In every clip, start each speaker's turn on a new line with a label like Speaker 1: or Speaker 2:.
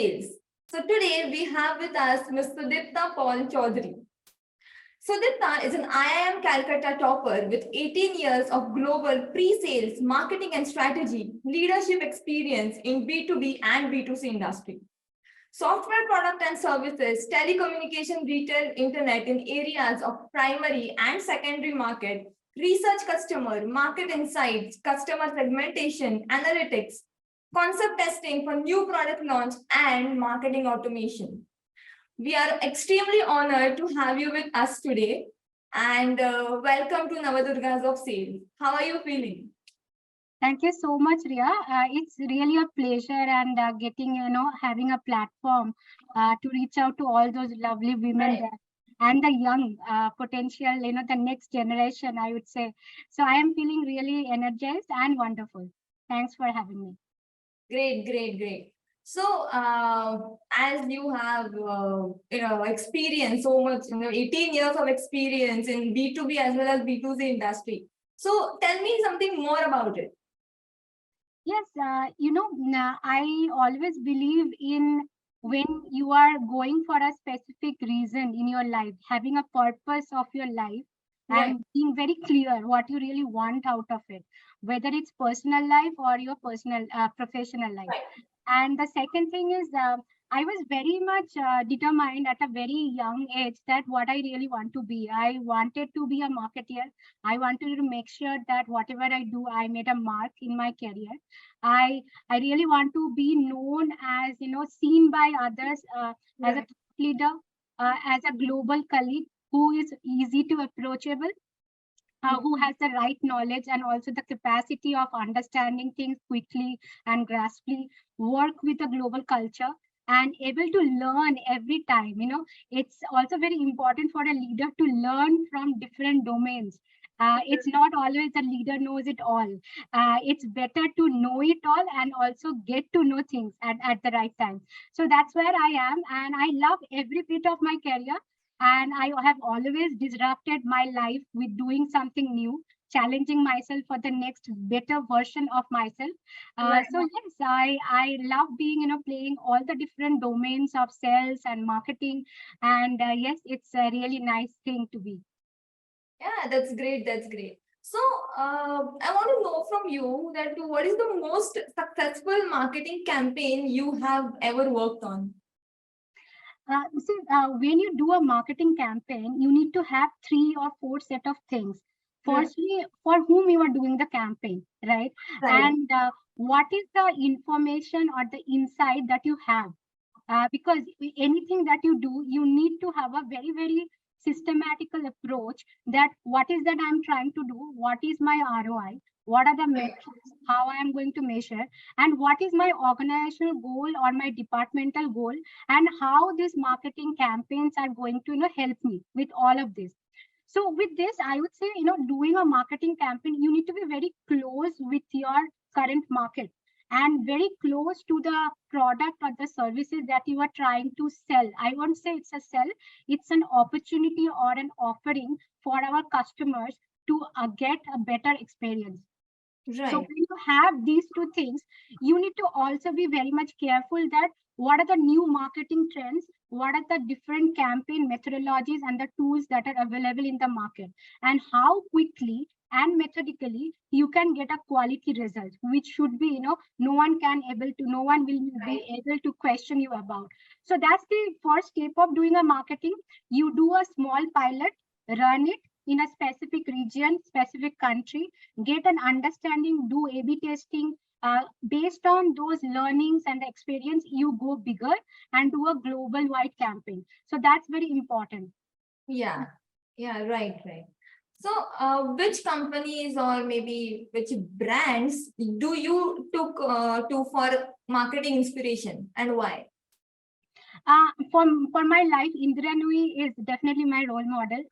Speaker 1: Sales. So today we have with us Ms. Sudiptaa Paul Choudhury. Sudiptaa is an IIM Calcutta topper with 18 years of global pre-sales, marketing and strategy, leadership experience in B2B and B2C industry. Software product and services, telecommunication, retail, internet in areas of primary and secondary market, research customer, market insights, customer segmentation, analytics, concept testing for new product launch, and marketing automation. We are extremely honored to have you with us today, and welcome to Navdurgas of Sales. How are you feeling?
Speaker 2: Thank you so much, Ria. It's really a pleasure and having a platform to reach out to all those lovely women there and the young potential, the next generation, I would say. So I am feeling really energized and wonderful. Thanks for having me.
Speaker 1: Great. So, as you have, experience so much, 18 years of experience in B2B as well as B2C industry. So, tell me something more about it.
Speaker 2: Yes, I always believe in when you are going for a specific reason in your life, having a purpose of your life, and being very clear what you really want out of it, whether it's personal life or your personal professional life. And the second thing is I was very much determined at a very young age that what I really want to be. I wanted to be a marketer. I wanted to make sure that whatever I do, I made a mark in my career. I really want to be known as, seen by others as a leader, as a global colleague who is easy to approachable, who has the right knowledge and also the capacity of understanding things quickly and grasply, work with a global culture and able to learn every time. It's also very important for a leader to learn from different domains. It's not always the leader knows it all. It's better to know it all and also get to know things at the right time. So that's where I am, and I love every bit of my career. And I have always disrupted my life with doing something new, challenging myself for the next better version of myself. So yes, I love being, playing all the different domains of sales and marketing. And yes, it's a really nice thing to be.
Speaker 1: Yeah, that's great. So I want to know from you that what is the most successful marketing campaign you have ever worked on?
Speaker 2: When you do a marketing campaign, you need to have 3 or 4 set of things. Firstly, for whom you are doing the campaign, right? And what is the information or the insight that you have? Because anything that you do, you need to have a very, very systematical approach that what is that I'm trying to do? What is my ROI? What are the metrics, how I am going to measure, and what is my organizational goal or my departmental goal, and how these marketing campaigns are going to help me with all of this. So with this, I would say, doing a marketing campaign, you need to be very close with your current market and very close to the product or the services that you are trying to sell. I won't say it's a sell, it's an opportunity or an offering for our customers to get a better experience. So when you have these 2 things, you need to also be very much careful that what are the new marketing trends, what are the different campaign methodologies and the tools that are available in the market, and how quickly and methodically you can get a quality result, which should be, no one will be able to question you about. So that's the first step of doing a marketing. You do a small pilot, run it in a specific region, specific country, get an understanding, do A/B testing. Based on those learnings and experience, you go bigger and do a global wide campaign. So that's very important.
Speaker 1: Yeah, right. So, which companies or maybe which brands do you took to for marketing inspiration, and why?
Speaker 2: For my life, Indra Nui is definitely my role model.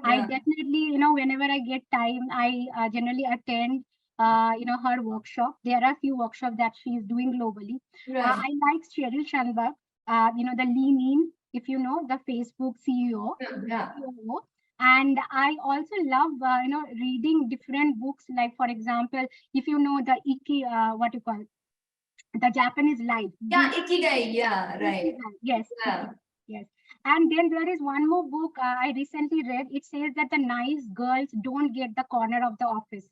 Speaker 2: I definitely, whenever I get time, I generally attend, her workshop. There are a few workshops that she is doing globally. I like Sheryl Sandberg, the Lean In, if you know, the Facebook CEO. CEO. And I also love, reading different books. Like, for example, if you know the Iki, what you call the Japanese life.
Speaker 1: Yeah, Ikigai. Yeah, right.
Speaker 2: Yes.
Speaker 1: Yeah.
Speaker 2: Yes. And then there is one more book I recently read. It says that the nice girls don't get the corner of the office.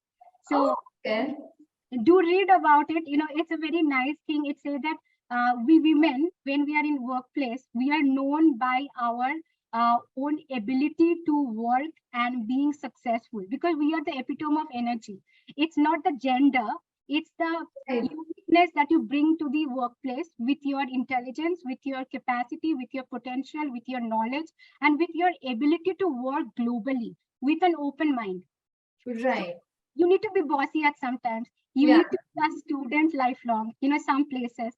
Speaker 1: Oh,
Speaker 2: So
Speaker 1: okay.
Speaker 2: do read about it. It's a very nice thing. It says that we women, when we are in workplace, we are known by our own ability to work and being successful, because we are the epitome of energy. It's not the gender, it's the
Speaker 1: Right.
Speaker 2: uniqueness that you bring to the workplace with your intelligence, with your capacity, with your potential, with your knowledge, and with your ability to work globally with an open mind.
Speaker 1: Right.
Speaker 2: You need to be bossy at sometimes. You
Speaker 1: Yeah.
Speaker 2: need to be a student lifelong. Some places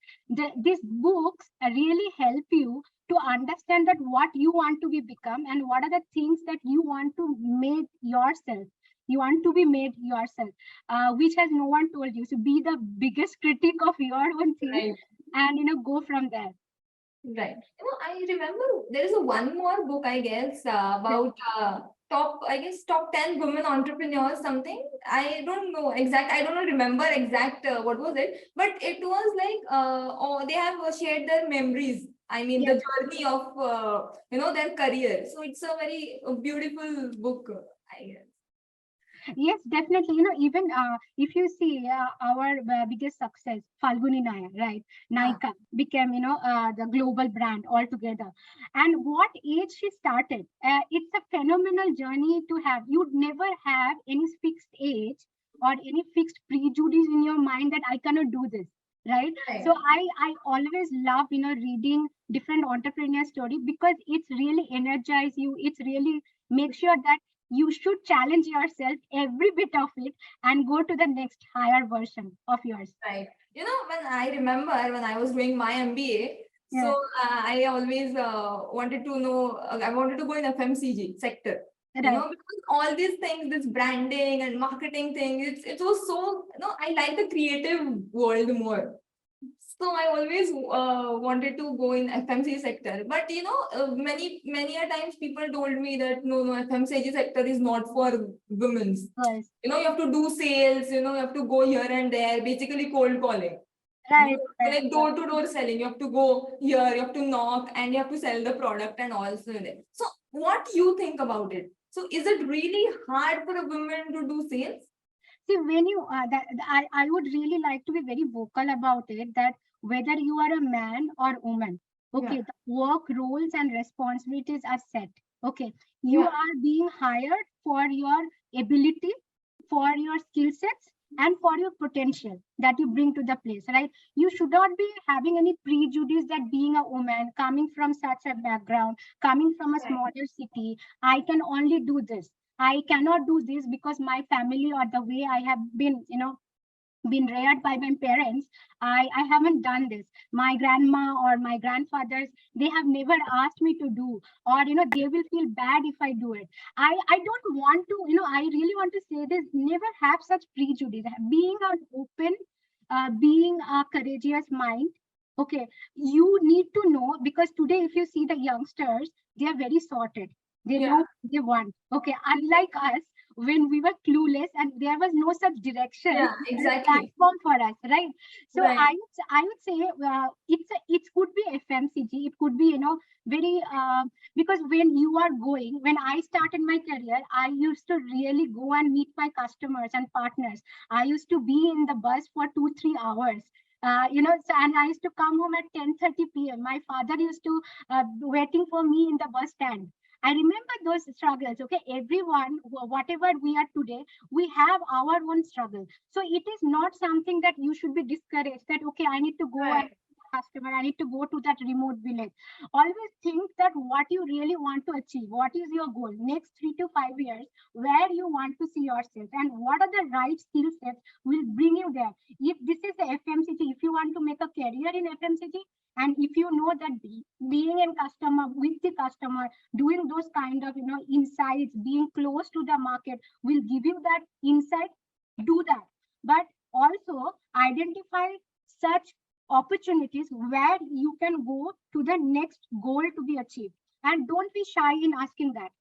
Speaker 2: these books really help you to understand that what you want to be become, and what are the things that you want to make yourself. You want to be made yourself, which has no one told you. So be the biggest critic of your own things,
Speaker 1: Right.
Speaker 2: and go from there.
Speaker 1: Right. I remember there is a one more book, I guess, about top 10 women entrepreneurs, something. I don't know exact, I don't remember exact what was it, but it was like, oh, they have shared their memories. I mean,
Speaker 2: Yes.
Speaker 1: the journey of, their career. So it's a very beautiful book, I guess.
Speaker 2: Yes, definitely. Even if you see our biggest success, Falguni Nayar, right?
Speaker 1: Yeah.
Speaker 2: Nykaa became, the global brand altogether. And what age she started? It's a phenomenal journey to have. You'd never have any fixed age or any fixed prejudice in your mind that I cannot do this, right?
Speaker 1: Right.
Speaker 2: So I always love, reading different entrepreneur story, because it's really energize you. It's really make sure that you should challenge yourself every bit of it and go to the next higher version of yours.
Speaker 1: Right. When I remember when I was doing my MBA, so
Speaker 2: Yeah.
Speaker 1: I always wanted to know, I wanted to go in FMCG sector,
Speaker 2: Right.
Speaker 1: because all these things, this branding and marketing thing, it was so, I like the creative world more. So I always wanted to go in FMCG sector, but many a times people told me that no, FMCG sector is not for women's.
Speaker 2: Yes.
Speaker 1: You have to do sales. You have to go here and there, basically cold calling.
Speaker 2: Right. Right.
Speaker 1: Like door to door selling. You have to go here, you have to knock, and you have to sell the product and also there. So, what you think about it? So, is it really hard for a woman to do sales?
Speaker 2: See, when you I would really like to be very vocal about it, that whether you are a man or woman,
Speaker 1: Yeah.
Speaker 2: okay, the work roles and responsibilities are set. Okay, you
Speaker 1: Yeah.
Speaker 2: are being hired for your ability, for your skill sets, and for your potential that you bring to the place, right? You should not be having any prejudice that being a woman, coming from such a background, coming from a
Speaker 1: Right.
Speaker 2: smaller city, I can only do this. I cannot do this because my family, or the way I have been, been reared by my parents. I haven't done this. My grandma or my grandfathers, they have never asked me to do, or they will feel bad if I do it. I don't want to, I really want to say this: never have such prejudice. Being an open, being a courageous mind. Okay, you need to know, because today, if you see the youngsters, they are very sorted. They
Speaker 1: Yeah.
Speaker 2: know what they want. Okay, unlike us, when we were clueless and there was no such direction
Speaker 1: Yeah.
Speaker 2: or a
Speaker 1: Exactly.
Speaker 2: platform for us, right? So
Speaker 1: Right.
Speaker 2: I would say it could be FMCG, it could be very because when I started my career, I used to really go and meet my customers and partners. I used to be in the bus for 2-3 hours. And I used to come home at 10:30 p.m. My father used to waiting for me in the bus stand. I remember those struggles. Okay, everyone, whatever we are today, we have our own struggle. So it is not something that you should be discouraged. That okay, I need to go and
Speaker 1: Right.
Speaker 2: customer, I need to go to that remote village. Always think that what you really want to achieve, what is your goal, next 3 to 5 years, where you want to see yourself, and what are the right skill sets will bring you there. If this is the FMCG, if you want to make a career in FMCG, and if you know that being in customer, with the customer, doing those kind of insights, being close to the market will give you that insight, do that. But also identify such opportunities where you can go to the next goal to be achieved, and don't be shy in asking that.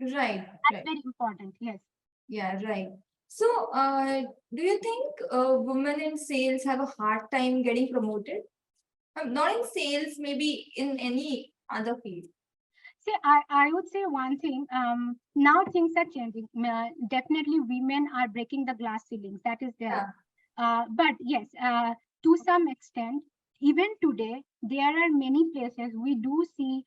Speaker 1: Right.
Speaker 2: That's
Speaker 1: Right.
Speaker 2: very important. Yes.
Speaker 1: Yeah. Right. So, do you think women in sales have a hard time getting promoted? Not in sales, maybe in any other field.
Speaker 2: See, I would say one thing. Now things are changing. Definitely, women are breaking the glass ceilings. That is there.
Speaker 1: Yeah.
Speaker 2: But yes, to some extent, even today, there are many places we do see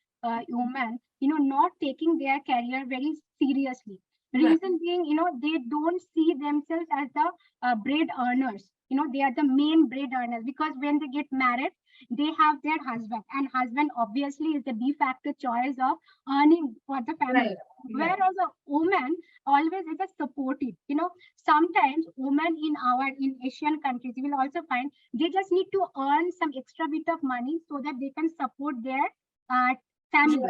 Speaker 2: women, not taking their career very seriously.
Speaker 1: Right.
Speaker 2: Reason being, they don't see themselves as the bread earners. They are the main bread earners, because when they get married, they have their husband, and husband obviously is the de facto choice of earning for the family.
Speaker 1: Right. Right.
Speaker 2: Whereas a woman always is a supportive. Sometimes women in Asian countries, you will also find they just need to earn some extra bit of money so that they can support their uh, family.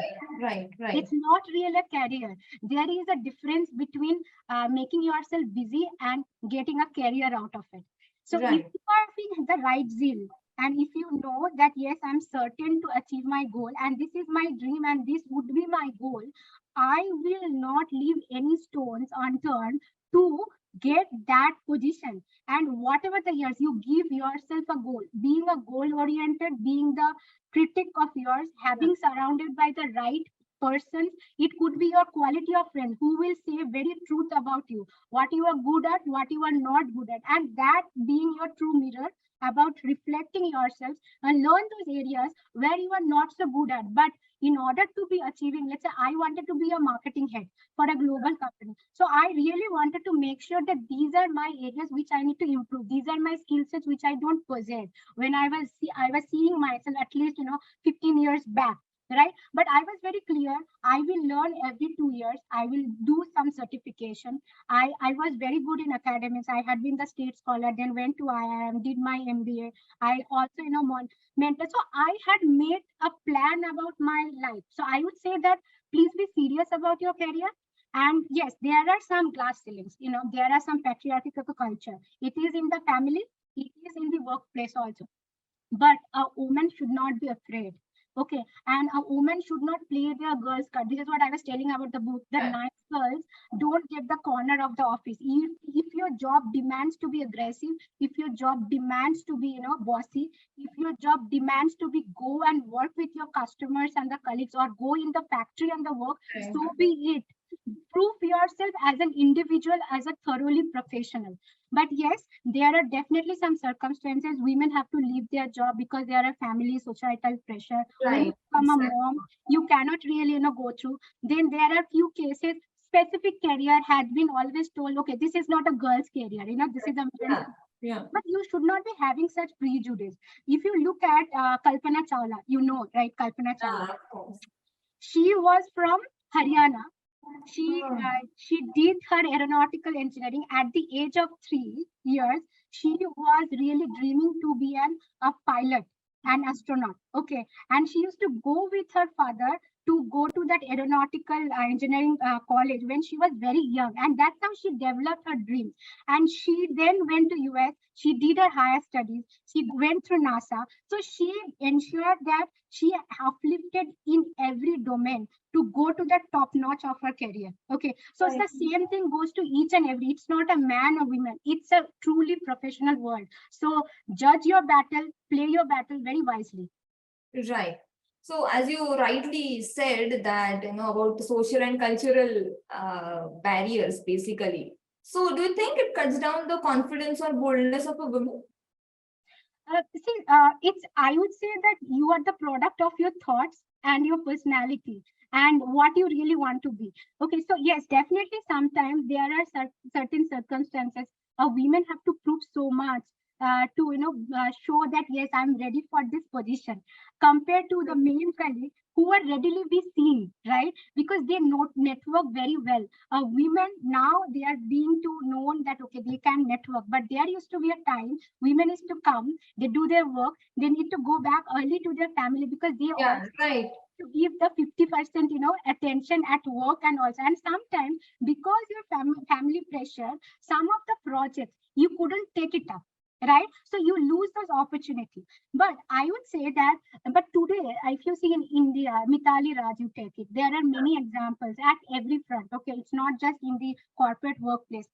Speaker 1: Right.
Speaker 2: It's not really a career. There is a difference between making yourself busy and getting a career out of it. So if
Speaker 1: Right.
Speaker 2: you are in the right zeal, and if you know that yes, I'm certain to achieve my goal, and this is my dream, and this would be my goal, I will not leave any stones unturned to get that position. And whatever the years, you give yourself a goal, being a goal oriented, being the critic of yours, having surrounded by the right persons. It could be your quality of friend who will say very truth about you, what you are good at, what you are not good at, and that being your true mirror about reflecting yourselves, and learn those areas where you are not so good at. But in order to be achieving, let's say I wanted to be a marketing head for a global company, so I really wanted to make sure that these are my areas which I need to improve, these are my skill sets which I don't possess when I was seeing myself at least 15 years back, right? But I was very clear, I will learn every 2 years, I will do some certification. I was very good in academics, I had been the state scholar, then went to IIM, did my MBA. I also mentor. So I had made a plan about my life. So I would say that please be serious about your career. And yes, there are some glass ceilings, there are some patriarchal culture. It is in the family, it is in the workplace also. But a woman should not be afraid. Okay. And a woman should not play their girl's card. This is what I was telling about the book. The
Speaker 1: Right.
Speaker 2: nice girls don't get the corner of the office. If your job demands to be aggressive, if your job demands to be, bossy, if your job demands to be go and work with your customers and the colleagues, or go in the factory and the work,
Speaker 1: Right.
Speaker 2: so be it. Prove yourself as an individual, as a thoroughly professional. But yes, there are definitely some circumstances women have to leave their job because there are family societal pressure. When you
Speaker 1: Right.
Speaker 2: become a
Speaker 1: Exactly.
Speaker 2: mom, you cannot really go through. Then there are few cases, specific career has been always told, okay, this is not a girl's career, this is a man's.
Speaker 1: Yeah. Yeah.
Speaker 2: But you should not be having such prejudice. If you look at Kalpana Chawla, right? Kalpana Chawla,
Speaker 1: Of course.
Speaker 2: she was from Haryana. she
Speaker 1: Oh.
Speaker 2: she did her aeronautical engineering at the age of 3 years. She was really dreaming to be a pilot, an astronaut. Okay, and she used to go with her father to go to that aeronautical engineering college when she was very young, and that's how she developed her dreams. And she then went to US. She did her higher studies. She went through NASA. So she ensured that she uplifted in every domain to go to the top notch of her career. Okay, so it's
Speaker 1: Right.
Speaker 2: the same thing goes to each and every. It's not a man or woman. It's a truly professional world. So judge your battle, play your battle very wisely.
Speaker 1: Right. So as you rightly said that, about social and cultural barriers, basically. So do you think it cuts down the confidence or boldness of a woman?
Speaker 2: It's, I would say that you are the product of your thoughts and your personality and what you really want to be. Okay, so yes, definitely sometimes there are certain circumstances women have to prove so much to show that yes, I'm ready for this position, compared to the male colleague who are readily be seen, right? Because they not network very well. Women now, they are being to known that okay, they can network, but there used to be a time women is to come, they do their work, they need to go back early to their family because they
Speaker 1: Yeah.
Speaker 2: also
Speaker 1: Right.
Speaker 2: to give the 50% attention at work. And also, and sometimes because your family pressure, some of the projects you couldn't take it up, right? So you lose those opportunities. But I would say that, but today if you see in India, Mitali Raj, you take it, there are many examples at every front. Okay, it's not just in the corporate workplace.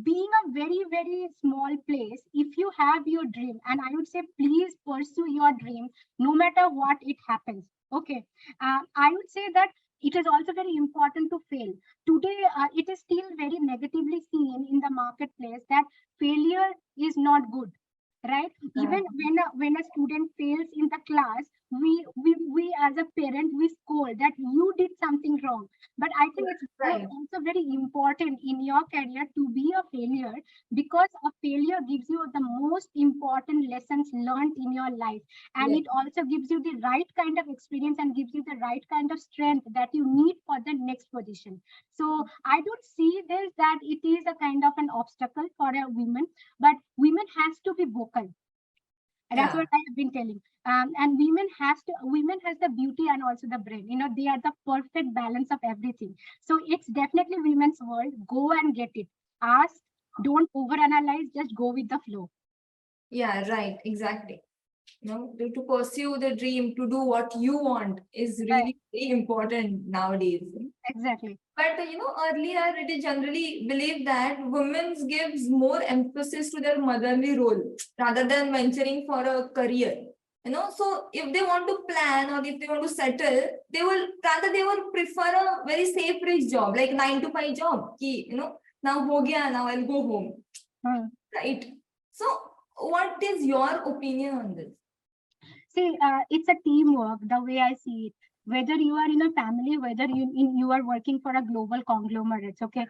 Speaker 2: being a very, very small place, if you have your dream, and I would say please pursue your dream no matter what it happens. Okay. I would say that it is also very important to fail. Today, it is still very negatively seen in the marketplace that failure is not good, right? Even when a student fails in the class, we as a parent, we scold that you did something wrong. But I think it's
Speaker 1: Right.
Speaker 2: also very important in your career to be a failure, because a failure gives you the most important lessons learned in your life, and
Speaker 1: Yes.
Speaker 2: it also gives you the right kind of experience and gives you the right kind of strength that you need for the next position. So I don't see this that it is a kind of an obstacle for a woman, but women has to be vocal. That's
Speaker 1: Yeah.
Speaker 2: what I have been telling. And women has the beauty and also the brain. They are the perfect balance of everything. So it's definitely women's world. Go and get it. Ask, don't overanalyze, just go with the flow.
Speaker 1: Yeah, right. Exactly. To pursue the dream, to do what you want is
Speaker 2: Right.
Speaker 1: really very important nowadays.
Speaker 2: Exactly.
Speaker 1: But earlier it is generally believed that women gives more emphasis to their motherly role rather than venturing for a career. So if they want to plan or if they want to settle, they will prefer a very safe rich job, like 9 to 5 job. Now ho gaya, now I'll go home.
Speaker 2: Hmm.
Speaker 1: Right. So what is your opinion on this?
Speaker 2: See, it's a teamwork, the way I see it. Whether you are in a family, whether you are working for a global conglomerate, okay,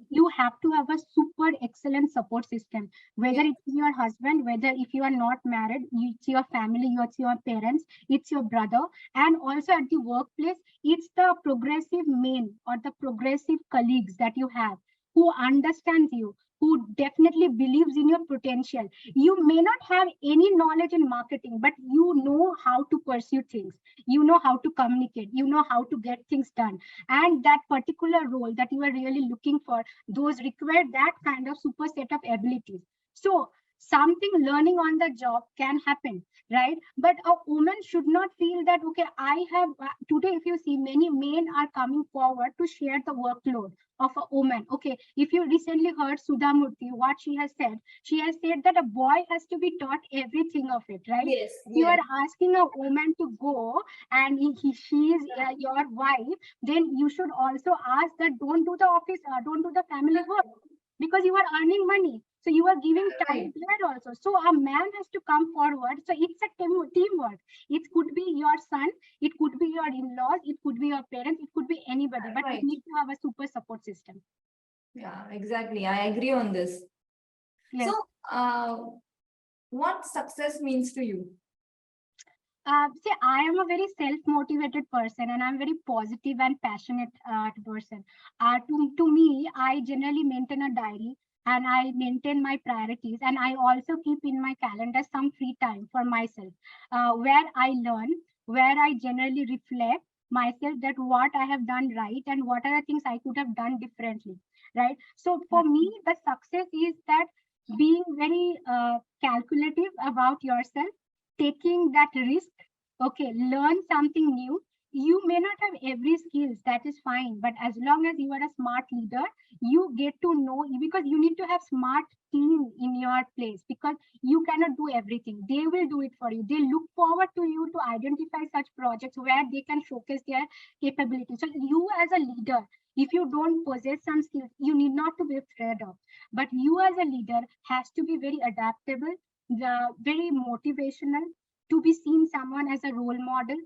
Speaker 2: you have to have a super excellent support system. Whether
Speaker 1: Yeah.
Speaker 2: it's your husband, whether if you are not married, it's your family, it's your parents, it's your brother, and also at the workplace, it's the progressive men or the progressive colleagues that you have who understands you, who definitely believes in your potential. You may not have any knowledge in marketing, but you know how to pursue things, you know how to communicate, you know how to get things done, and that particular role that you are really looking for, those require that kind of super set of abilities. So something learning on the job can happen, right? But a woman should not feel that, okay, I have today, if you see, many men are coming forward to share the workload of a woman. Okay, if you recently heard Sudha Murthy, what she has said, she has said that a boy has to be taught everything of it, right?
Speaker 1: Yes.
Speaker 2: You
Speaker 1: Yes.
Speaker 2: are asking a woman to go, and she is your wife, then you should also ask that don't do the office, don't do the family work, because you are earning money. So you are giving time
Speaker 1: Right.
Speaker 2: there also. So a man has to come forward. So it's a teamwork. It could be your son, it could be your in-laws, it could be your parents, it could be anybody, but you
Speaker 1: Right.
Speaker 2: need to have a super support system.
Speaker 1: Yeah, exactly. I agree on this.
Speaker 2: Yes.
Speaker 1: So, what success means to you?
Speaker 2: See, I am a very self-motivated person, and I'm very positive and passionate person. To me, I generally maintain a diary, and I maintain my priorities, and I also keep in my calendar some free time for myself, where I learn, where I generally reflect myself that what I have done right and what are the things I could have done differently, right? So for me, the success is that being very calculative about yourself, taking that risk. Okay, learn something new. You may not have every skills, that is fine, but as long as you are a smart leader, you get to know, because you need to have smart team in your place, because you cannot do everything. They will do it for you. They look forward to you to identify such projects where they can showcase their capability. So you as a leader, if you don't possess some skills, you need not to be afraid of. But you as a leader has to be very adaptable, very motivational, to be seen someone as a role model,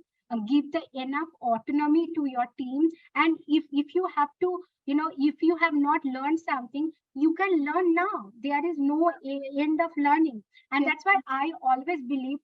Speaker 2: give the enough autonomy to your team. And if you have to, if you have not learned something, you can learn now. There is no end of learning. And
Speaker 1: Yeah.
Speaker 2: that's why I always believe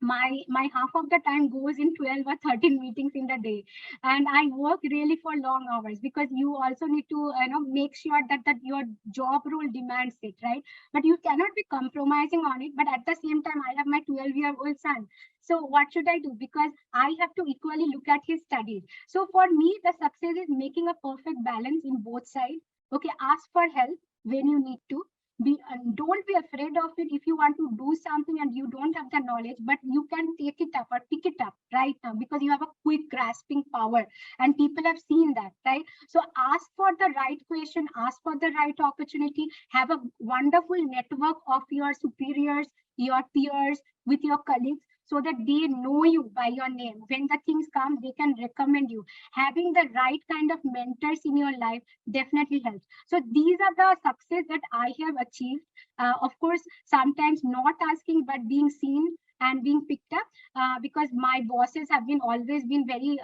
Speaker 2: my half of the time goes in 12 or 13 meetings in the day, and I work really for long hours, because you also need to make sure that your job role demands it, right? But you cannot be compromising on it. But at the same time, I have my 12-year-old son, so what should I do? Because I have to equally look at his studies. So for me, the success is making a perfect balance in both sides. Okay, ask for help when you need to, Don't be afraid of it. If you want to do something and you don't have the knowledge, but you can take it up or pick it up right now, because you have a quick grasping power, and people have seen that, right? So ask for the right question, ask for the right opportunity, have a wonderful network of your superiors, your peers, with your colleagues, so that they know you by your name. When the things come, they can recommend you. Having the right kind of mentors in your life definitely helps. So these are the success that I have achieved. Of course, sometimes not asking, but being seen and being picked up, because my bosses have been always been very,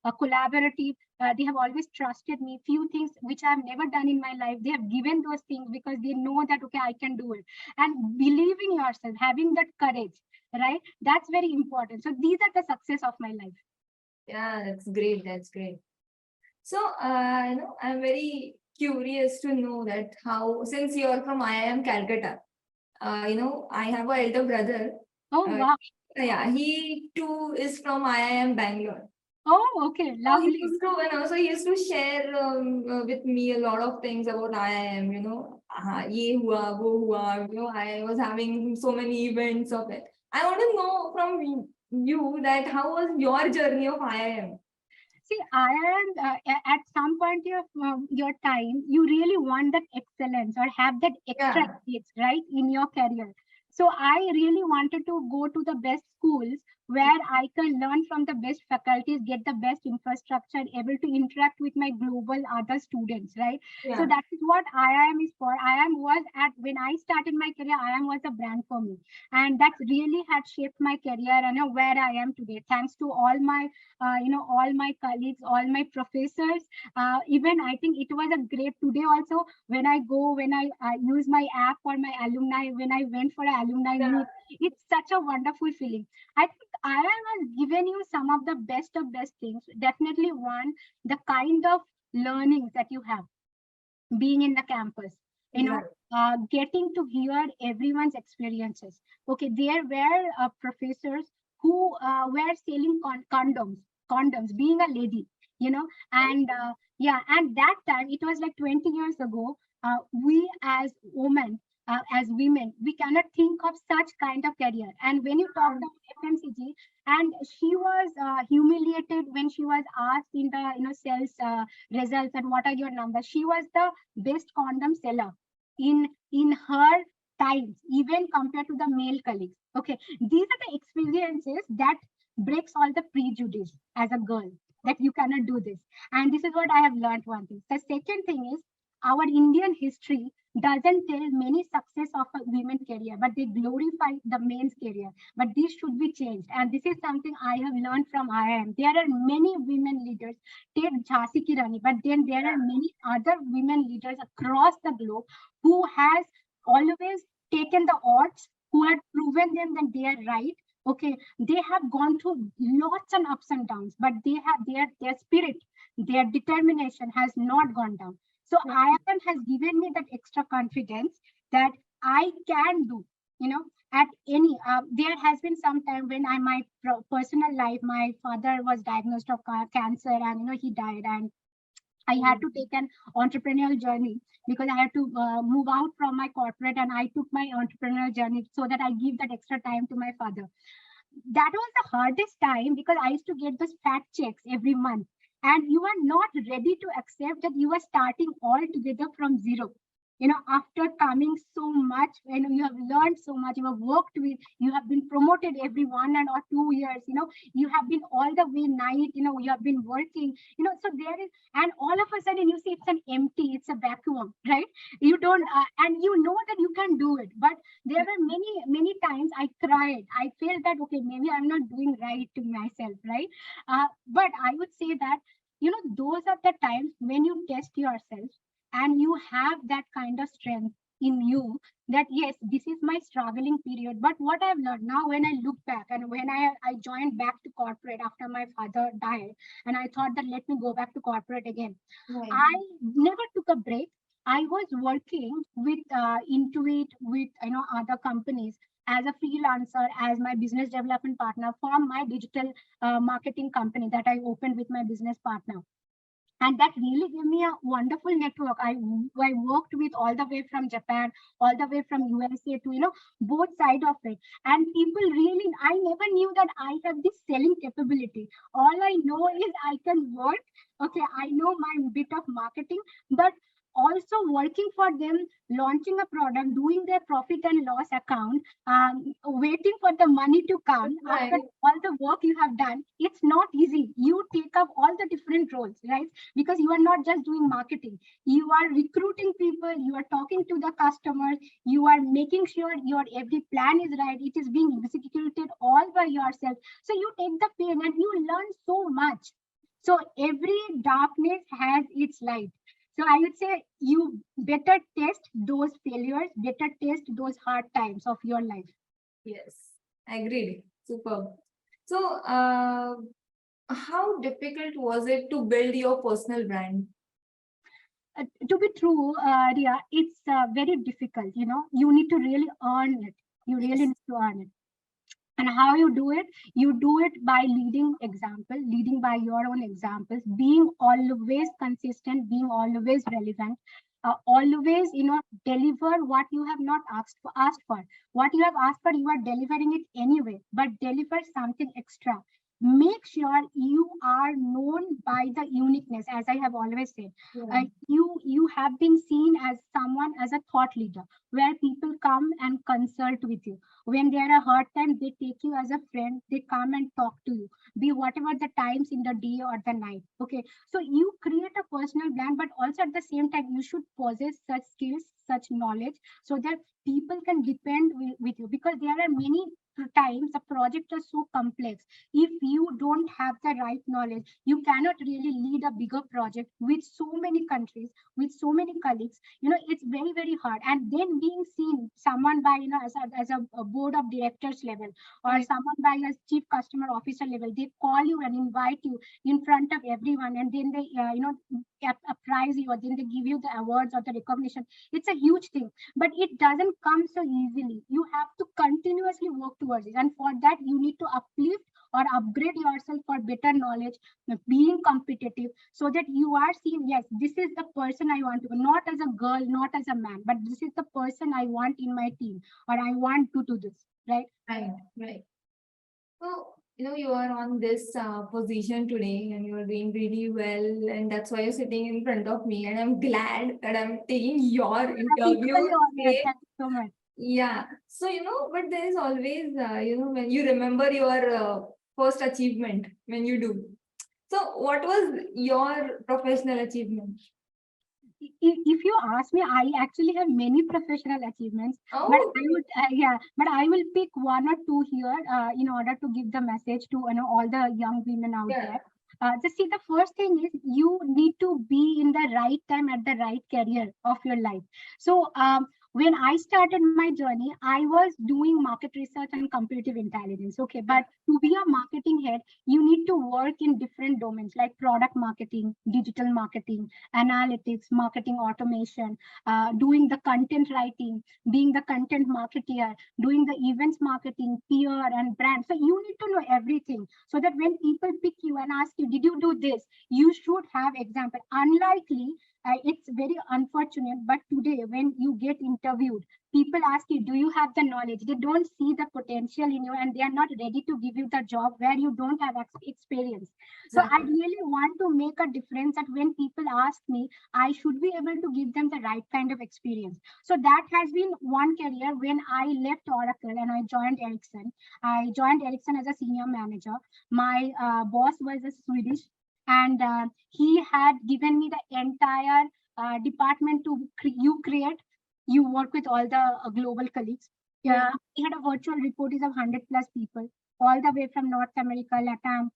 Speaker 2: collaborative. They have always trusted me. Few things which I have never done in my life, they have given those things because they know that, okay, I can do it. And believing yourself, having that courage, right? That's very important. So these are the success of my life.
Speaker 1: Yeah, that's great. That's great. So, I'm very curious to know that how, since you're from IIM Calcutta, I have an elder brother.
Speaker 2: Oh,
Speaker 1: Uh,
Speaker 2: wow.
Speaker 1: yeah, he too is from IIM Bangalore.
Speaker 2: Oh, okay.
Speaker 1: So he
Speaker 2: Lovely.
Speaker 1: used to, he used to share with me a lot of things about IIM, ye hua, wo hua, I was having so many events of it. I want to know from you that how was your journey of IIM?
Speaker 2: See, I am at some point of your time, you really want that excellence or have that extra
Speaker 1: Yeah,
Speaker 2: edge, right, in your career. So I really wanted to go to the best schools where I can learn from the best faculties, get the best infrastructure, able to interact with my global other students, right? So
Speaker 1: yeah,
Speaker 2: that is what IIM is for. IIM was at when I started my career, IIM was a brand for me, and that really had shaped my career and where I am today. Thanks to all my colleagues, all my professors. Even I think it was a great today also when I use my app for my alumni, when I went for an alumni
Speaker 1: yeah,
Speaker 2: meet, it's such a wonderful feeling. I think I has given you some of the best of best things. Definitely one, the kind of learnings that you have being in the campus,
Speaker 1: exactly.
Speaker 2: getting to hear everyone's experiences. Okay, there were professors who were selling condoms, being a lady, and yeah, and that time it was like 20 years ago. We as women, as women, we cannot think of such kind of career. And when you talk about FMCG, and she was humiliated when she was asked in the sales results and what are your numbers. She was the best condom seller in her times, even compared to the male colleagues. Okay, these are the experiences that breaks all the prejudice as a girl, that you cannot do this. And this is what I have learned. One thing. The second thing is, our Indian history doesn't tell many success of a women career, but they glorify the men's career. But this should be changed, and this is something I have learned from IIM. There are many women leaders, take Jhansi Ki Rani, but then there are many other women leaders across the globe who has always taken the odds, who had proven them that they are right. Okay, they have gone through lots and ups and downs, but they have their spirit, their determination has not gone down. So IIM has given me that extra confidence that I can do, at any. There has been some time when my personal life, my father was diagnosed of cancer, and he died, and I had to take an entrepreneurial journey because I had to move out from my corporate, and I took my entrepreneurial journey so that I give that extra time to my father. That was the hardest time because I used to get those fat checks every month, and you are not ready to accept that you are starting all together from zero. After coming so much, when you have learned so much, you have worked with, you have been promoted every 1 or 2 years, you have been all the way night, you have been working, so there is, and all of a sudden you see it's an empty, it's a vacuum, right? You don't, and you know that you can do it, but there were many times I cried. I felt that, okay, maybe I'm not doing right to myself, right? But I would say that, those are the times when you test yourself and you have that kind of strength in you, that yes, this is my struggling period. But what I've learned now, when I look back and when I joined back to corporate after my father died, and I thought that let me go back to corporate again.
Speaker 1: Right.
Speaker 2: I never took a break. I was working with Intuit, with other companies as a freelancer, as my business development partner for my digital marketing company that I opened with my business partner. And that really gave me a wonderful network. I worked with all the way from Japan, all the way from USA to, both side of it. And people really, I never knew that I have this selling capability. All I know is I can work. Okay, I know my bit of marketing, but also working for them, launching a product, doing their profit and loss account, waiting for the money to come after
Speaker 1: Right.
Speaker 2: all the work you have done. It's not easy. You take up all the different roles, right? Because you are not just doing marketing, you are recruiting people, you are talking to the customers, you are making sure your every plan is right, it is being executed all by yourself. So you take the pain and you learn so much. So every darkness has its light. So I would say you better test those failures, better test those hard times of your life.
Speaker 1: Yes, agreed. Superb. So, how difficult was it to build your personal brand?
Speaker 2: To be true, Ria, it's very difficult. You need to really earn it. You really
Speaker 1: Yes.
Speaker 2: need to earn it. And how you do it? You do it by leading example, leading by your own examples, being always consistent, being always relevant, always, deliver what you have not asked for. What you have asked for, you are delivering it anyway, but deliver something extra. Make sure you are known by the uniqueness, as I have always said.
Speaker 1: Yeah.
Speaker 2: You have been seen as someone, as a thought leader, where people come and consult with you. When they are a hard time, they take you as a friend, they come and talk to you, be whatever the times in the day or the night. Okay, so you create a personal brand, but also at the same time you should possess such skills, such knowledge, so that people can depend with you. Because there are many times the project is so complex. If you don't have the right knowledge, you cannot really lead a bigger project with so many countries, with so many colleagues. It's very, very hard. And then being seen someone by, as a board of directors level, or
Speaker 1: Right.
Speaker 2: someone by a chief customer officer level, they call you and invite you in front of everyone, and then they appraise you, or then they give you the awards or the recognition. It's a huge thing, but it doesn't come so easily. You have to continuously work towards it, and for that you need to uplift or upgrade yourself for better knowledge, being competitive, so that you are seen, yes, this is the person I want to be, not as a girl, not as a man, but this is the person I want in my team, or I want to do this, right?
Speaker 1: Right. Right. So, you are on this position today and you're doing really well, and that's why you're sitting in front of me. And I'm glad that I'm taking your interview
Speaker 2: Equally honored.
Speaker 1: today.
Speaker 2: Thank you so much.
Speaker 1: Yeah. So, but there is always, when you remember your first achievement when you do. So, what was your professional achievement?
Speaker 2: If you ask me, I actually have many professional achievements, but
Speaker 1: Oh,
Speaker 2: I would, but I will pick one or two here in order to give the message to all the young women out
Speaker 1: yeah.
Speaker 2: there. Just see, the first thing is you need to be in the right time at the right career of your life. So when I started my journey, I was doing market research and competitive intelligence. Okay, but to be a marketing head, you need to work in different domains like product marketing, digital marketing, analytics, marketing automation, doing the content writing, being the content marketeer, doing the events marketing, PR and brand. So you need to know everything, so that when people pick you and ask you, did you do this? You should have example. Unlikely, it's very unfortunate, but today when you get interviewed, people ask you, do you have the knowledge? They don't see the potential in you, and they are not ready to give you the job where you don't have experience. So I
Speaker 1: Exactly.
Speaker 2: really want to make a difference, that when people ask me, I should be able to give them the right kind of experience. So that has been one career. When I left Oracle and I joined Ericsson, as a senior manager. My boss was a Swedish, and he had given me the entire department to you create. You work with all the global colleagues.
Speaker 1: Yeah.
Speaker 2: Yeah, we had a virtual report is of 100 plus people, all the way from North America, Latam,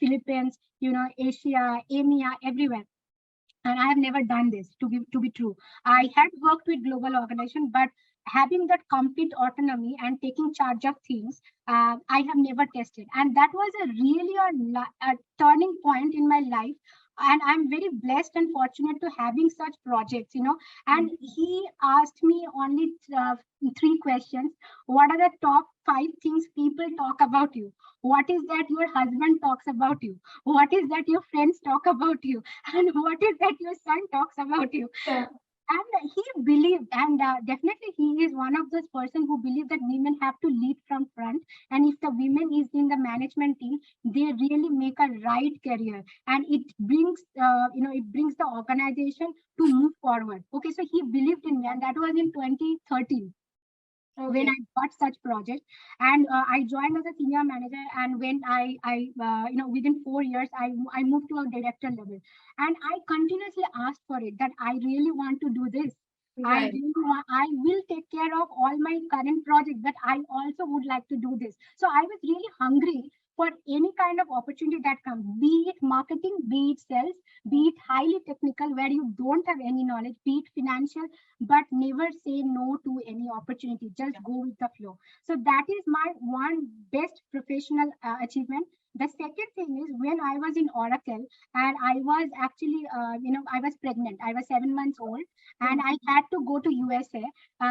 Speaker 2: Philippines, Asia, EMEA, everywhere. And I have never done this, to be true. I had worked with global organization, but having that complete autonomy and taking charge of things, I have never tested. And that was a really a turning point in my life, and I'm very blessed and fortunate to having such projects, and he asked me only 3 questions. What are the top 5 things people talk about you? What is that your husband talks about you? What is that your friends talk about you? And what is that your son talks about you?
Speaker 1: Yeah.
Speaker 2: And he believed, and definitely he is one of those person who believe that women have to lead from front, and if the women is in the management team, they really make a right career, and it brings it brings the organization to move forward. Okay, so he believed in me, and that was in 2013 when
Speaker 1: Okay.
Speaker 2: I got such project, and I joined as a senior manager. And when within 4 years, I moved to a director level, and I continuously asked for it that I really want to do this.
Speaker 1: Right.
Speaker 2: I will take care of all my current projects, but I also would like to do this. So I was really hungry for any kind of opportunity that comes, be it marketing, be it sales, be it highly technical where you don't have any knowledge, be it financial, but never say no to any opportunity. Just go with the flow. So that is my one best professional achievement. The second thing is when I was in Oracle, and I was actually, I was pregnant. I was 7 months old, and I had to go to USA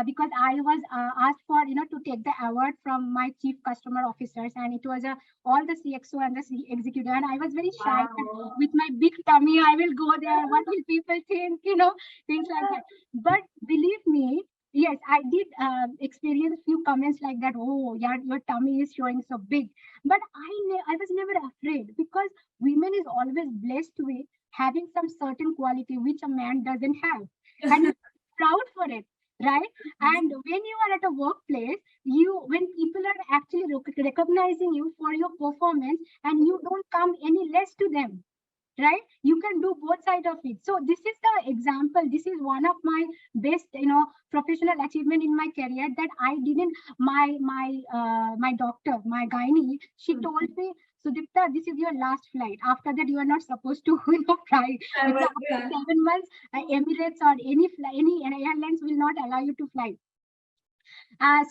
Speaker 2: because I was asked for, to take the award from my chief customer officers, and it was all the CXO and the executive, and I was very shy that
Speaker 1: Wow.
Speaker 2: with my big tummy, I will go there. What will people think? Things like that. But believe me, yes, I did experience few comments like that. Oh, yeah, your tummy is showing so big. But I was never afraid, because women is always blessed with having some certain quality which a man doesn't have, and you're proud for it, right? And when you are at a workplace, when people are actually recognizing you for your performance, and you don't come any less to them, right? You can do both sides of it. So this is the example. This is one of my best professional achievement in my career, that I didn't, my doctor, my gynae, she told me, Sudipta, this is your last flight. After that, you are not supposed to fly, because after
Speaker 1: Yeah.
Speaker 2: 7 months, Emirates or any airlines will not allow you to fly.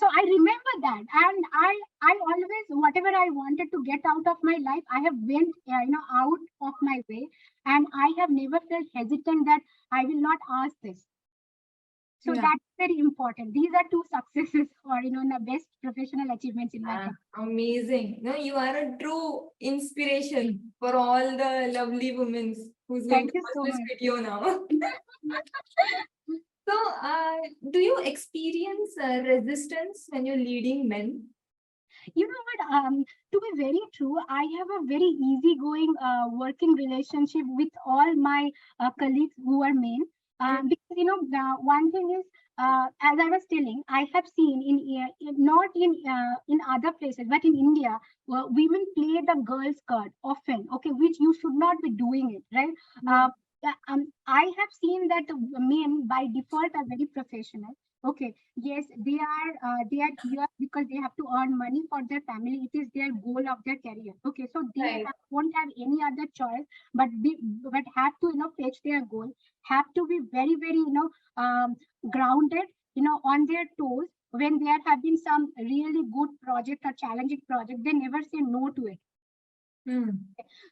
Speaker 2: So I remember that, and I always, whatever I wanted to get out of my life, I have went out of my way, and I have never felt hesitant that I will not ask this. So
Speaker 1: Yeah.
Speaker 2: that's very important. These are two successes, or the best professional achievements in my career.
Speaker 1: Amazing. No, you are a true inspiration for all the lovely women who's going
Speaker 2: Thank
Speaker 1: to
Speaker 2: you
Speaker 1: watch
Speaker 2: so
Speaker 1: this
Speaker 2: much.
Speaker 1: video now. So, do you experience resistance when you're leading men?
Speaker 2: You know what? To be very true, I have a very easygoing working relationship with all my colleagues who are men. Because the one thing is, as I was telling, I have seen not in other places, but in India, women play the girls' card often. Okay, which you should not be doing it, right? I have seen that the men by default are very professional. Okay, yes, they are here because they have to earn money for their family. It is their goal of their career. Okay, so
Speaker 1: Right.
Speaker 2: won't have any other choice but have to fetch their goal. Have to be very very grounded, on their toes when they are having some really good project or challenging project. They never say no to it.
Speaker 1: Hmm.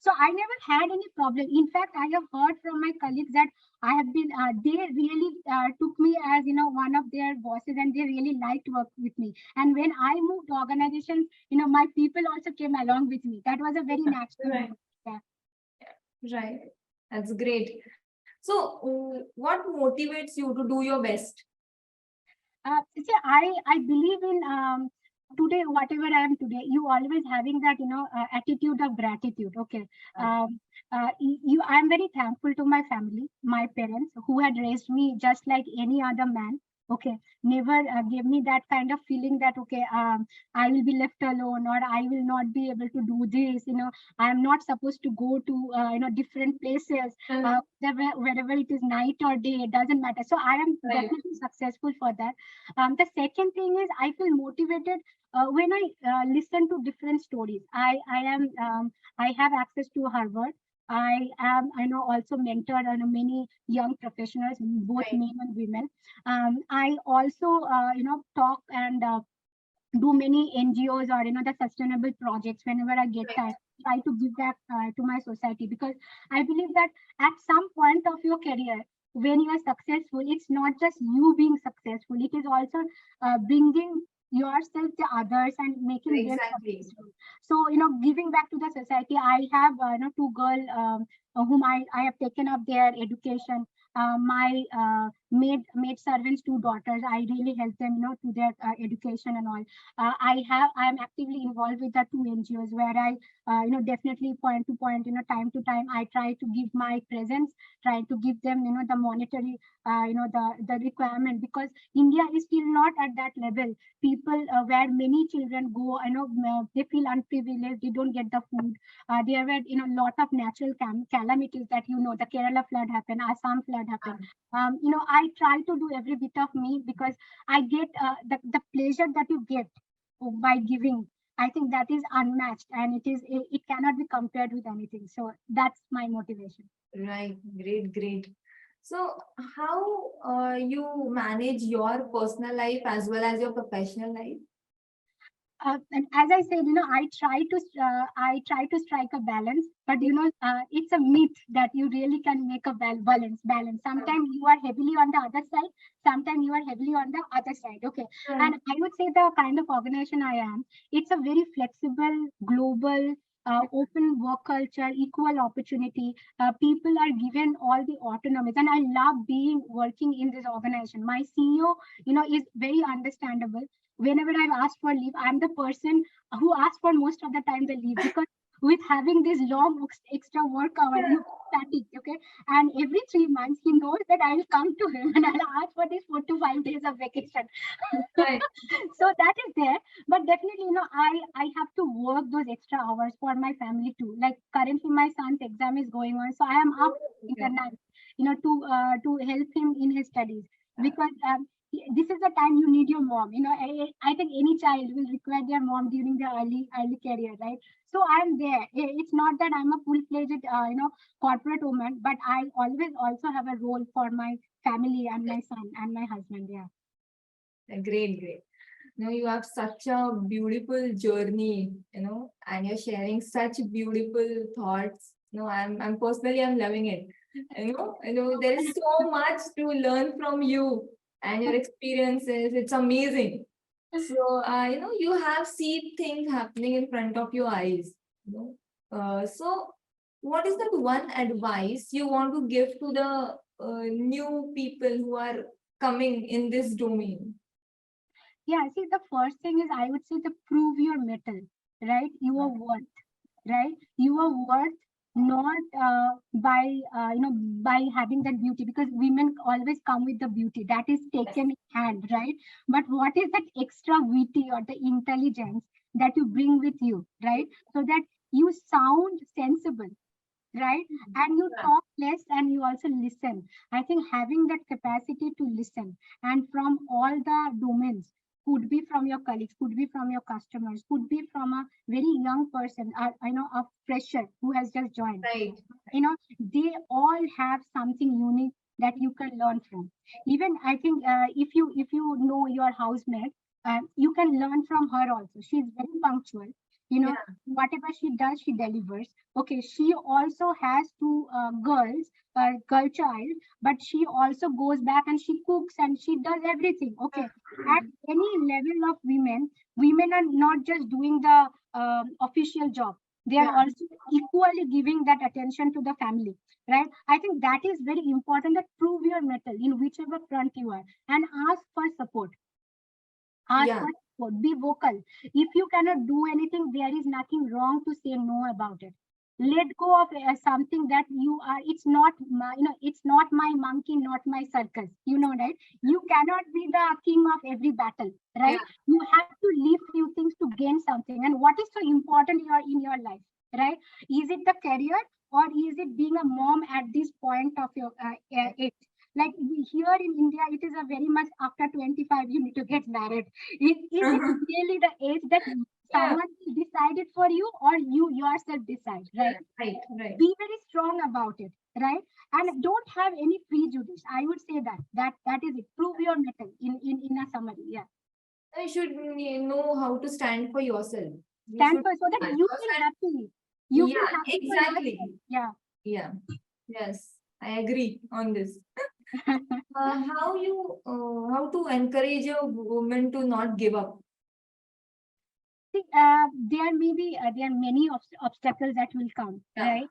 Speaker 2: So I never had any problem. In fact, I have heard from my colleagues that I have been, they really took me as, one of their bosses, and they really liked work with me. And when I moved organizations, my people also came along with me. That was a very natural
Speaker 1: Right.
Speaker 2: growth. Yeah.
Speaker 1: Right. That's great. So, what motivates you to do your best?
Speaker 2: See, I believe in today, whatever I am today, you always having that attitude of gratitude. Okay, I am very thankful to my family, my parents who had raised me just like any other man. Okay, never gave me that kind of feeling that okay, I will be left alone, or I will not be able to do this. I am not supposed to go to different places. Wherever it is night or day, it doesn't matter. So I am
Speaker 1: Right.
Speaker 2: definitely successful for that. The second thing is I feel motivated when I listen to different stories. I have access to Harvard. I know also mentor many young professionals, both
Speaker 1: Right.
Speaker 2: men and women. I also talk and do many NGOs or the sustainable projects whenever I get
Speaker 1: Right.
Speaker 2: time. try to give back to my society, because I believe that at some point of your career, when you are successful, it's not just you being successful, it is also bringing yourself to others and making them
Speaker 1: Exactly.
Speaker 2: successful. So, giving back to the society, I have two girls whom I have taken up their education. My maid servants, two daughters, I really help them, to their education and all. I am actively involved with the two NGOs where I, definitely point to point, time to time, I try to give my presence, try to give them, the monetary, the requirement, because India is still not at that level. People where many children go, they feel unprivileged, they don't get the food. There were, lot of natural calamities that, the Kerala flood happened, Assam flood happened. I try to do every bit of me, because I get the pleasure that you get by giving. I think that is unmatched, and it cannot be compared with anything. So that's my motivation.
Speaker 1: Right. Great, great. So, how you manage your personal life as well as your professional life?
Speaker 2: And as I said, I try to strike a balance, but it's a myth that you really can make a balance. Sometimes you are heavily on the other side, sometimes you are heavily on the other side. Okay, and I would say the kind of organization I am, it's a very flexible, global. Open work culture, equal opportunity. People are given all the autonomy, and I love being working in this organization. My CEO, is very understandable. Whenever I've asked for leave, I'm the person who asks for most of the time the leave, because with having this long extra work hour, you static, okay? And every 3 months, he knows that I will come to him and I'll ask for this 4 to 5 days of vacation.
Speaker 1: Right.
Speaker 2: So that is there. But definitely, I have to work those extra hours for my family too. Like currently, my son's exam is going on, so I am up in the
Speaker 1: Okay.
Speaker 2: night, to help him in his studies, because this is the time you need your mom. I think any child will require their mom during their early career, right? So I'm there. It's not that I'm a full-fledged, corporate woman, but I always also have a role for my family and my son and my husband. Yeah.
Speaker 1: Great, great. You have such a beautiful journey, and you're sharing such beautiful thoughts. I'm personally, I'm loving it. There is so much to learn from you and your experiences. It's amazing. So, you have seen things happening in front of your eyes. So, what is that one advice you want to give to the new people who are coming in this domain?
Speaker 2: Yeah, see, the first thing is, I would say, to prove your metal, right? Your worth, right? Your worth, not by having that beauty, because women always come with the beauty that is taken in hand, right? But what is that extra witty or the intelligence that you bring with you, right? So that you sound sensible, right? And you talk less and you also listen. I think having that capacity to listen, and from all the domains, could be from your colleagues, could be from your customers, could be from a very young person, a fresher who has just joined.
Speaker 1: Right.
Speaker 2: They all have something unique that you can learn from. Even I think, if you know your housemate, you can learn from her also. She's very punctual.
Speaker 1: Yeah.
Speaker 2: Whatever she does, she delivers. Okay, she also has two girls, girl child, but she also goes back and she cooks and she does everything. Okay, at any level of women are not just doing the official job, they are
Speaker 1: Yeah.
Speaker 2: also equally giving that attention to the family, right? I think that is very important, that prove your mettle in whichever front you are, and ask for support. Ask
Speaker 1: Yeah.
Speaker 2: for support, be vocal. If you cannot do anything, there is nothing wrong to say no about it. Let go of something that you are, it's not my, it's not my monkey, not my circus, right? You cannot be the king of every battle,
Speaker 1: Yeah.
Speaker 2: right? You have to leave few things to gain something. And what is so important in your life, right? Is it the career, or is it being a mom at this point of your age? Like here in India, it is a very much after 25 you need to get married. Is it really the age that
Speaker 1: Yeah.
Speaker 2: someone will decide it for you, or you yourself decide, right?
Speaker 1: Right. Right.
Speaker 2: Be very strong about it, right? And don't have any prejudice. I would say that is it. Prove your mettle in a summary. Yeah.
Speaker 1: You should know how to stand for yourself. You
Speaker 2: Stand
Speaker 1: should
Speaker 2: for, so that
Speaker 1: stand
Speaker 2: you
Speaker 1: first
Speaker 2: feel
Speaker 1: and
Speaker 2: happy. You
Speaker 1: Yeah,
Speaker 2: feel happy for
Speaker 1: exactly.
Speaker 2: yourself. Yeah.
Speaker 1: Yeah. Yes, I agree on this. How to encourage a woman to not give up?
Speaker 2: See, there are many obstacles that will come,
Speaker 1: Yeah.
Speaker 2: right?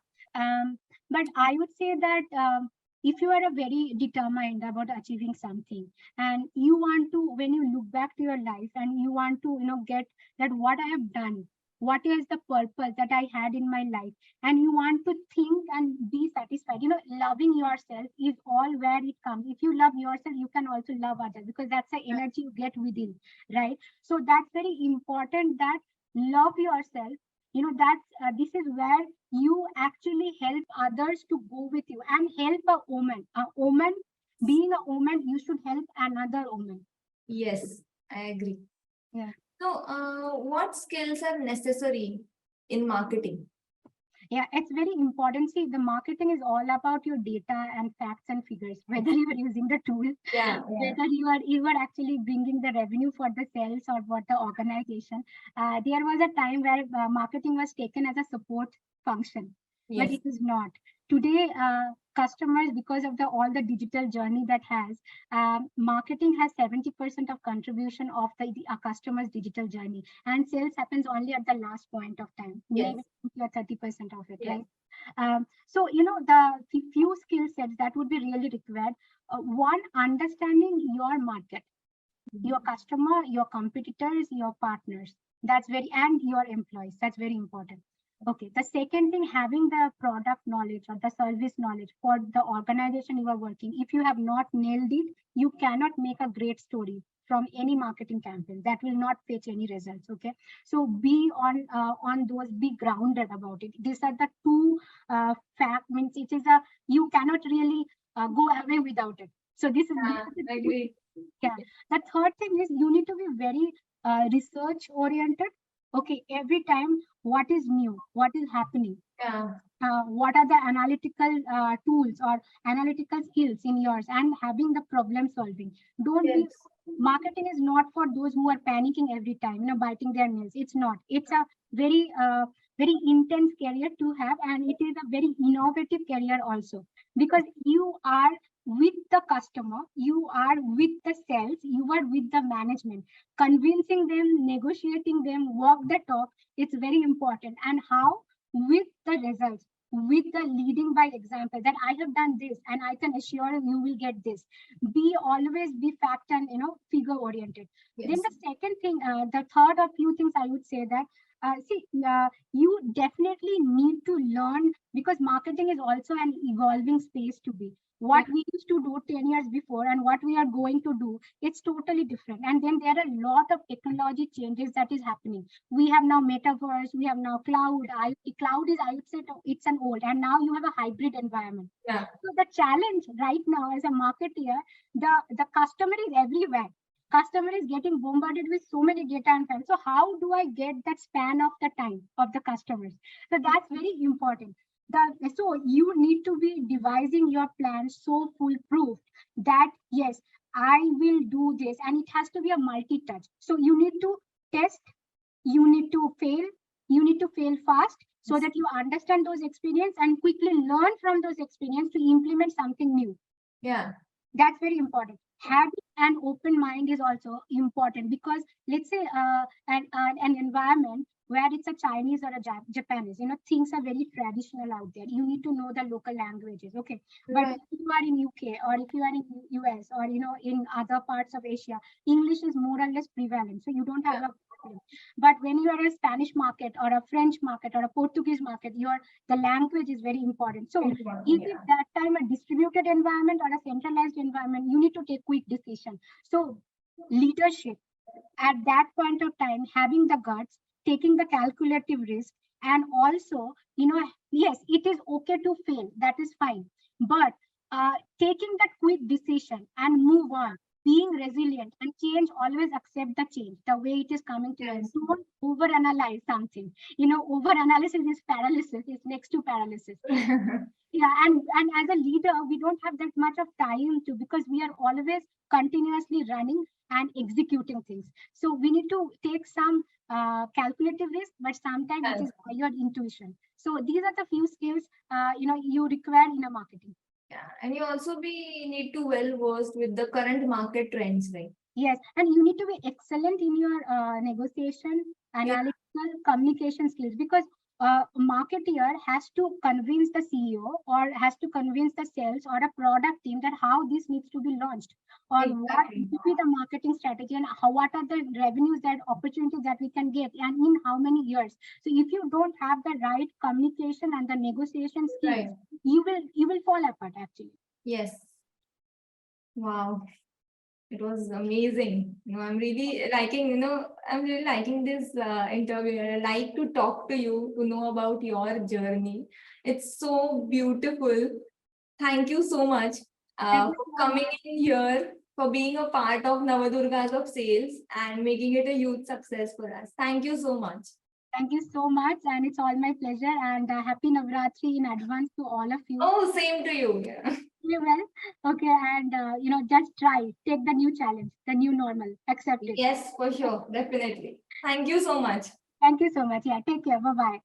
Speaker 2: But I would say that if you are a very determined about achieving something, and you want to, when you look back to your life, and you want to, get that what I have done, what is the purpose that I had in my life, and you want to think and be satisfied. Loving yourself is all where it comes. If you love yourself, you can also love others, because that's the energy you get within, right? So that's very important, that love yourself. That's this is where you actually help others to go with you and help a woman. Being a woman, you should help another woman.
Speaker 1: Yes, I agree.
Speaker 2: Yeah.
Speaker 1: So, what skills are necessary in marketing?
Speaker 2: Yeah, it's very important. See, the marketing is all about your data and facts and figures, whether you are using the tool,
Speaker 1: Yeah, yeah.
Speaker 2: whether you are actually bringing the revenue for the sales or for the organization. There was a time where marketing was taken as a support function, but
Speaker 1: Yes.
Speaker 2: it is not. Today, customers, because of the all the digital journey that has, marketing has 70% of contribution of the customer's digital journey, and sales happens only at the last point of time,
Speaker 1: Yes.
Speaker 2: maybe 20 or 30% of it,
Speaker 1: Yes.
Speaker 2: right? So, the few skill sets that would be really required. One, understanding your market, your customer, your competitors, your partners. That's very, and your employees. That's very important. Okay. The second thing, having the product knowledge or the service knowledge for the organization you are working. If you have not nailed it, you cannot make a great story from any marketing campaign. That will not fetch any results. Okay. So be on those, be grounded about it. These are the two fact, means it is a, you cannot really go away without it. So these
Speaker 1: Yeah,
Speaker 2: are the
Speaker 1: I
Speaker 2: two.
Speaker 1: agree.
Speaker 2: Yeah. The third thing is, you need to be very research oriented. Okay. Every time, what is new, what is happening,
Speaker 1: Yeah.
Speaker 2: what are the analytical tools or analytical skills in yours, and having the problem solving. Don't be,
Speaker 1: Yes.
Speaker 2: marketing is not for those who are panicking every time, biting their nails. It's not. It's a very intense career to have, and it is a very innovative career also, because you are with the customer, you are with the sales, you are with the management, convincing them, negotiating them, walk the talk. It's very important. And how? With the results, with the leading by example, that I have done this and I can assure you will get this. Be always be fact and figure oriented. Then
Speaker 1: Yes.
Speaker 2: the second thing, the third of few things I would say that, see, you definitely need to learn, because marketing is also an evolving space to be. What we used to do 10 years before and what we are going to do, it's totally different. And then there are a lot of technology changes that is happening. We have now metaverse, we have now cloud. Cloud is, I would say, it's an old, and now you have a hybrid environment.
Speaker 1: Yeah.
Speaker 2: So the challenge right now as a marketer, the customer is everywhere. Customer is getting bombarded with so many data and files. So how do I get that span of the time of the customers? So that's very important. So you need to be devising your plan so foolproof that yes, I will do this, and it has to be a multi-touch. So you need to test, you need to fail, you need to fail fast, so that you understand those experience and quickly learn from those experience to implement something new.
Speaker 1: Yeah.
Speaker 2: That's very important. Having an open mind is also important, because let's say an environment where it's a Chinese or a Japanese, things are very traditional out there. You need to know the local languages, okay? But
Speaker 1: Right.
Speaker 2: if you are in UK, or if you are in US, or in other parts of Asia, English is more or less prevalent, so you don't have
Speaker 1: Yeah.
Speaker 2: a problem. But when you are a Spanish market or a French market or a Portuguese market, the language is very important. So is it
Speaker 1: Yeah.
Speaker 2: that time a distributed environment or a centralized environment? You need to take quick decision. So leadership at that point of time, having the guts, taking the calculative risk, and also, yes, it is okay to fail. That is fine. But taking that quick decision and move on. being resilient, and change, always accept the change the way it is coming to you. Don't overanalyze something. Overanalysis is paralysis, it's next to paralysis. Yeah, and as a leader, we don't have that much of time to, because we are always continuously running and executing things. So we need to take some calculative risk, but sometimes it is by your intuition. So these are the few skills you require in a marketing.
Speaker 1: Yeah, and you also need to well versed with the current market trends, right?
Speaker 2: Yes, and you need to be excellent in your negotiation, analytical, communication skills, because a marketeer has to convince the CEO or has to convince the sales or a product team that how this needs to be launched, or what will be the marketing strategy, and what are the revenues, that opportunities that we can get, and in how many years. So if you don't have the right communication and the negotiation skills, you will fall apart actually.
Speaker 1: Yes. Wow. It was amazing. I'm really liking, I'm really liking this interview. I like to talk to you, to know about your journey. It's so beautiful. Thank you so much for coming in here, for being a part of Navdurgas of Sales and making it a huge success for us. Thank you so much.
Speaker 2: Thank you so much, and it's all my pleasure. And happy Navratri in advance to all of you.
Speaker 1: Oh, same to you. Yeah.
Speaker 2: Well, okay, and just try, take the new challenge, the new normal, accept it.
Speaker 1: Yes, for sure, definitely. Thank you so much.
Speaker 2: Thank you so much. Yeah, take care. Bye bye.